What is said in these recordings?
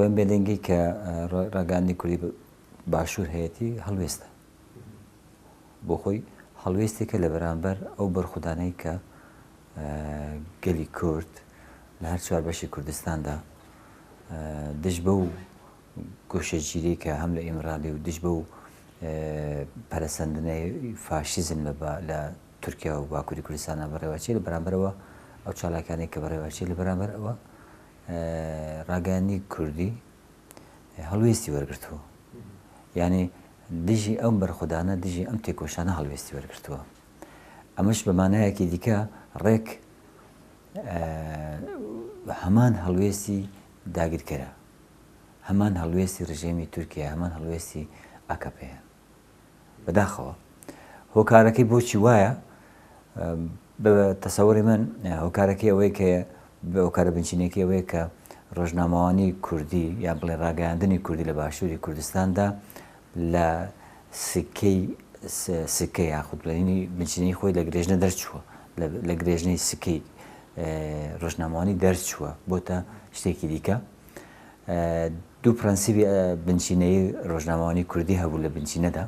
خۆیان بێدەنگی کە ڕاگەاندنی کوردی باشوور هەیەی هەڵوێستە بۆ خۆی هەڵوێستێکە لە بەرامبەر ئەو بەرخودانەی کە گەلی کورد لە هەر چوار بەشی کوردستاندا دژ بە و گۆشەگیری کە هەم لە ئیمرالی و دژ بە و پەرەسەندنەی فاشیزم لە تورکیا و باکووری کوردستانە بەڕێوەچی لە بەرامبەرەوە ئەو چالاکانی کە بەڕێوەچی لە بەرامبەر ئەوە ڕاگەاندنی کوردی هەڵوێستی وەرگرتووە یعنی دژی ئەم بەرخودانە دژی ئەم تێکۆشانە هەڵوێستی وەرگرتووە ئەمەش بە مانایەکی دیکە ڕێک هەمان هەڵوێستی داگیرکەرە هەمان هەڵوێستی ڕژێمی تورکیا هەمان هەڵوێستی ئاکەپەیە بەداخەوە هۆکارەکەی بۆچی وایە بە تەسەوەری من هۆکارەکەی ئەوەی کە بە هۆکارە بنچینێکی ئەوەیە کە ڕۆژنامەوانی کوردی یا بڵێ ڕاگەاندنی کوردی لە باشووری کوردستاندا لە سکەی یاخودبڵێنی بنچینەی خۆی لە گرێژنە دەرچووە لە گرێژنەی سکەی ڕۆژنامەوانی دەرچووە بۆتە شتێکی دیکە دوو پرەنسیبی بنچینەی ڕۆژنامەوانی کوردی هەبوو لە بنچینەدا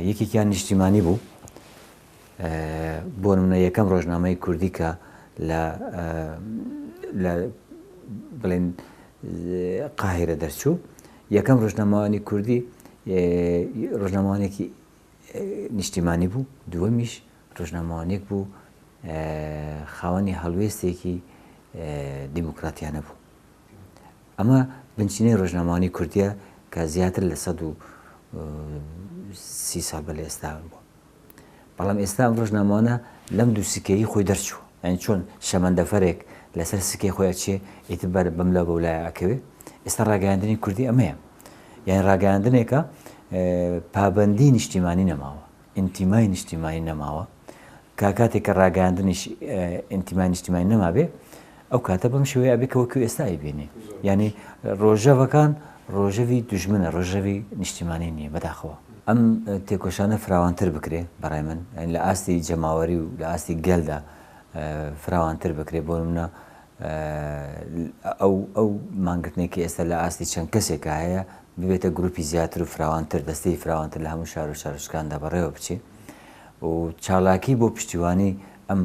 یەکێکیان نیشتیمانی بوو بۆ نمونە یەکەم ڕۆژنامەی کوردی کە لە بڵێن قاهیرە دەرچوو یەکەم ڕۆژنامەوانی کوردی ڕۆژنامەوانێکی نیشتیمانی بوو دووەمیش ڕۆژنامەوانێک بوو خاوەنی هەڵوێستێکی دیموکراتیانە بوو ئەمە بنچینەی ڕۆژنامەوانی کوردیە کە زیاتر لە 130 ساڵ بە لە ئێستا بووە بەڵام ئێستا ئەم ڕۆژنامەوانە لەم دوو سکەیی خۆی دەرچووە یعنی چۆن شەمەندەفەرێک لەسەر سکەی خۆی ئەچێ ئیتر بەم لە بەولایە ئەکەوێ ئێستا ڕاگەاندنی کوردی ئەمەیە یعنی ڕاگەاندنێکە پابەندی نیشتیمانی نەماوە ئینتیمای نیشتیمانی نەماوە کاتێک کە ڕاگەاندنیش ئینتیمای نیشتیمانی نەمابێ ئەو کاتە بەم شێوەیە ئەبێ کە وەکو ئێستا ئەیبێنێ یعنی ڕۆژەوەکان ڕۆژەوی دوژمنە ڕۆژەوی نیشتیمانی نییە بەداخەوە ئەم تێکۆشانە فراوانتر بکرێ بەڕای من لە ئاستی جەماوەری و لە ئاستی گەلدا فراوانتر بکرێ بۆ نمونە ئەو مانگرتنێکی ئێستا لە ئاستی چەند کەسێکە هەیە ببێتە گروپی زیاتر و فراوانتر دەستەی فراوانتر لە هەموو شار و شارشکاندا بەڕێوە بچێ و چالاکی بۆ پشتیوانی ئەم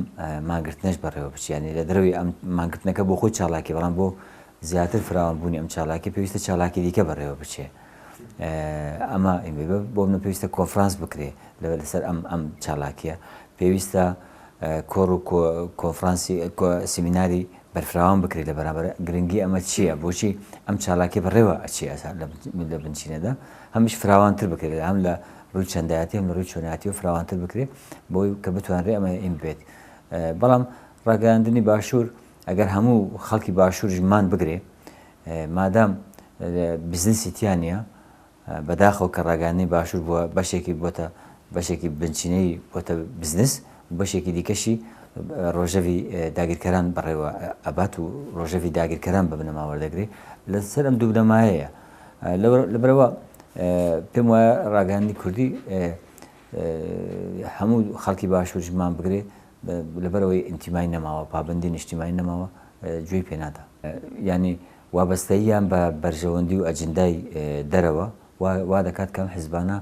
ماگرتنەش بەڕێوە بچیانی لە دەروی ئەم ماگرتنەکە بۆ خۆی چالاکی بەڵام بۆ زیاتر فراوانبوونی ئەم چالاکی پێویستە چالاکی دیکە بەڕێوە بچێ ئەمە بۆ منە پێویستە کۆنفرانس بکرێ لەسەر ئەم چالاکیە پێویستە کۆڕ و کۆنفرانسی سیمیناری بەرفراوان بکرێت لە بەرامبەر گرنگی ئەمە چییە بۆچی ئەم چالاکی بەڕێوە ئەچی لە بنچینەدا هەمیش فراوانتر بکرێت هەم لە ڕووی چەندایەتی هەم لە ڕووی چۆنیاتی و فراوانتر بکرێت بۆی کە بتوانرێ ئەمە ئیم بێت بەڵام ڕاگەاندنی باشوور ئەگەر هەموو خەڵکی باشوورژمان بگرێ مادام بزنسی تیانە بەداخەوە کە ڕاگەاندنی باشوور بووە بەشێکی بنچینەی بۆتە بزنس بەشێکی دیکەشی ڕۆژەوی داگیرکەران بەڕێوە ئەبات و ڕۆژەوی داگیرکەران بە بنەماوەردەگرێت لەسەر ئەم دوو بنەمایەیە لەبەرەوە پێم وایە ڕاگەاندنی کوردی هەموو خەڵکی باشوورژمان بگرێت لەبەرەوەی ئینتیمای نەماوە پابەندی نیشتیمانی نەماوە گوێی پێنادا ینی وابەستەییان بە بەرژەوەندی و ئەجندای دەرەوە وا دەکات کەم حیزبانە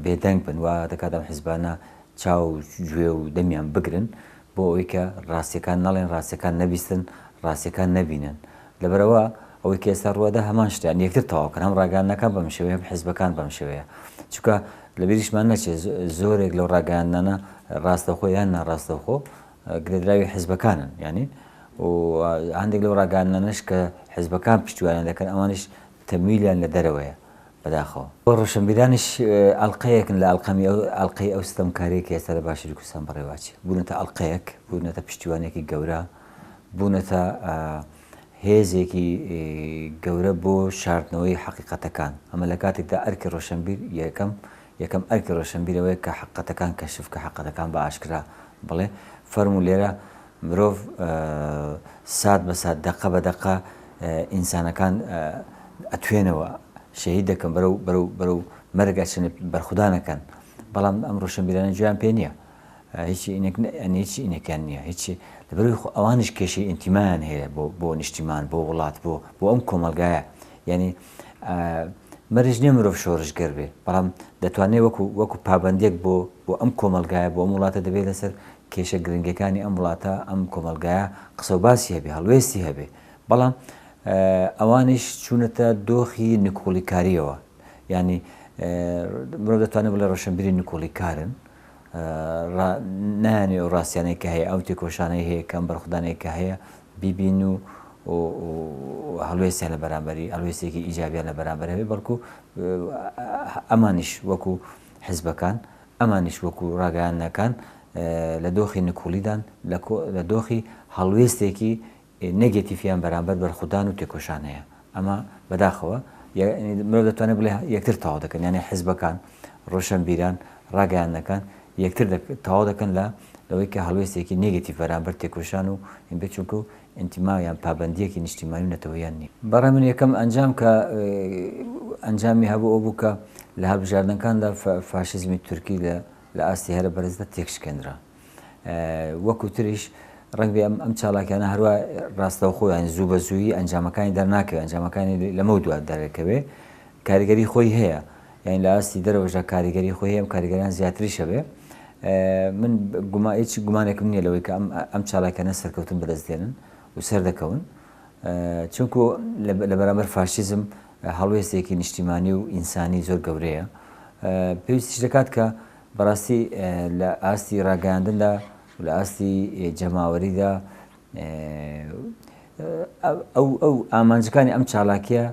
بێدەنگ بن وا دەکات ئەم حیزبانە چاو گوێ و دەمیان بگرن بۆ ئەوەی کە ڕاستیەکان نەڵێن ڕاستیەکان نەبیستن ڕاستیەکان نەبینن لەبەرەوە ئەوەی کە ئێستا ڕوەدا هەمان شتیان یەکتر تەواوکەن هەم ڕاگەاندنەکان بەم شێوەیە حیزبەکان بەم شێوەیە چونکە لە بیریشمان نەچێت زۆرێک لەو ڕاگەاندنانە ڕاستەخۆ یان ناڕاستەخۆ گرێدراوی حیزبەکانن ینی و هەندێک لەو ڕاگەاندنانەش کە حیزبەکان پشتیوانیان دەکەن ئەوانش تەمویلیان لە دەرەوەیە بەداخەوە بۆ ڕۆشنبیرانیش ئەڵقەیەکن لە ئەڵقەی ئەو ستەمکاریەکە ئێستا لە باشووری کوردستان بەڕێواچێ بوونەتە ئەڵقەیەک بوونەتە پشتیوانێکی گەورە بوونەتە هێزێکی گەورە بۆ شاردنەوەی حەقیقەتەکان ئەمە لە کاتێکدا ئەرکی ڕۆشنبیر یەکەم ئەرکی ڕۆشنبیرەوەی کە حەقیقەتەکان کەشف کە حەقیقەتەکان بە ئاشکرا بڵێ فەرموو لێرە مرۆڤ سات بە سات دەقە بە دەقە ئینسانەکان ئەتوێنەوە شەهید دەکەن بەرەو مەرگ ئەچن بەرخودانەکەن بەڵام ئەم ڕۆشنبیرانە گویان پێ نییە هیچی ئینەکیان نییە هیچی لەبەروی ئەوانش کێشەی ئینتیمایان هەیە بۆ نیشتیمان بۆ وڵات بۆ ئەم کۆمەلگایە یعنی مەرج نییە مرۆڤ شۆڕشگەر بێ بەڵام دەتوانێت وەکو پابندێک بۆ ئەم کۆمەلگایە بۆ ئەم وڵاتە دەبێت لەسەر کێشە گرنگەکانی ئەم وڵاتە ئەم کۆمەلگایە قسە و باسی هەبێ هەڵوێستی هەبێ بەڵام ئەوانش چوونەتە دۆخی نکۆڵیکاریەوە ینی مرۆڤ دەتوانێت بڵێ ڕۆشنبیری نکۆڵیکارن نانێ و ڕاستیانەی کە هەیە ئەو تێکۆشانەی هەیە کەم بەرخودانەیە کە هەیە بیبین و هەڵوێستیان لە بەرامبەری هەڵوێستێکی ئیجابیان لە بەرامبەر هەبێ بەڵکو ئەمانیش وەکو حیزبەکان ئەمانیش وەکو ڕاگەیانەکان لە دۆخی نکۆڵیدان لە دۆخی هەڵوێستێکی نێگەتیڤیان بەرامبەر بەرخودان و تێکۆشان هەیە ئەمە بەداخەوە مرۆڤ دەتوانێت بڵێ یەکتر تەواو دەکەن یانێ حیزبەکان ڕۆشنبیران ڕاگەیانەکان یەکتر تەواو دەکەن لەوەی کە هەڵوێستێکی نێگەتیڤ بەرامبەر تێکۆشان و بێ چونکە ئینتیمایان پابندیەکی نیشتیمانی و نەتەوەیان نییە بەڕای من یەکەم ئەنجام کە ئەنجامی هەبوو ئەو بوو کە لە هەڵبژاردنەکاندا فاشیزمی تورکی لە ئاستی هەرە بەرزدا تێکشکێنرا وەکو تریش ڕەنگ بێ ئەم چالاکیانە هەروە ڕاستەوخۆیان زوو بە زوویی ئەنجامەکانی دەرناکەوێت ئەنجامەکانی لەمە دوات دەرەکەوێ کاریگەری خۆی هەیە یعنی لە ئاستی دەرەوەژە کاریگەری خۆی هەیە ئەم کاریگەریان زیاتری شەبێ من هیچ گومانێکم نییە لەوەی کە ئەم چالاکیانە سەرکەوتن بەدەستێنن و سەر دەکەون چونکو لە بەرامبەر فاشیزم هەڵوێستێکی نیشتیمانی و ئینسانی زۆر گەورەیە پێویستیش دەکات کە بەڕاستی لە ئاستی ڕاگەیاندندا لە ئاستی جەماوەریدا ئەو ئامانجەکانی ئەم چالاکیە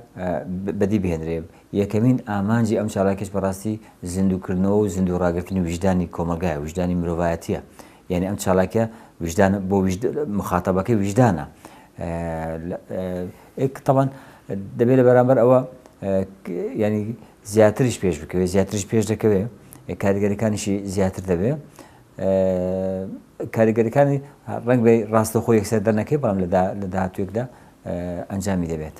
بەدی بهێنرێ یەکەمین ئامانجی ئەم چالاکیش بەڕاستی زیندووکردنەوە و زیندوو ڕاگررتنی وجدانی کۆمەلگایە وجدانی مرۆڤایەتیە یعنی ئەم چالاکیە وجدان بۆ مخاتەبەکەی وجدانە طبعاً دەبێت لە بەرامبەر ئەوە ینی زیاتریش پێش بکەوێت زیاتریش پێش دەکەوێت کاریگەریەکانیشی زیاتر دەبێت کاریگەریەکانی ڕەنگ بێ ڕاستەوخۆ یەکسەر دەرنەکەی بەڵام لە داهاتوویەکدا ئەنجامی دەبێت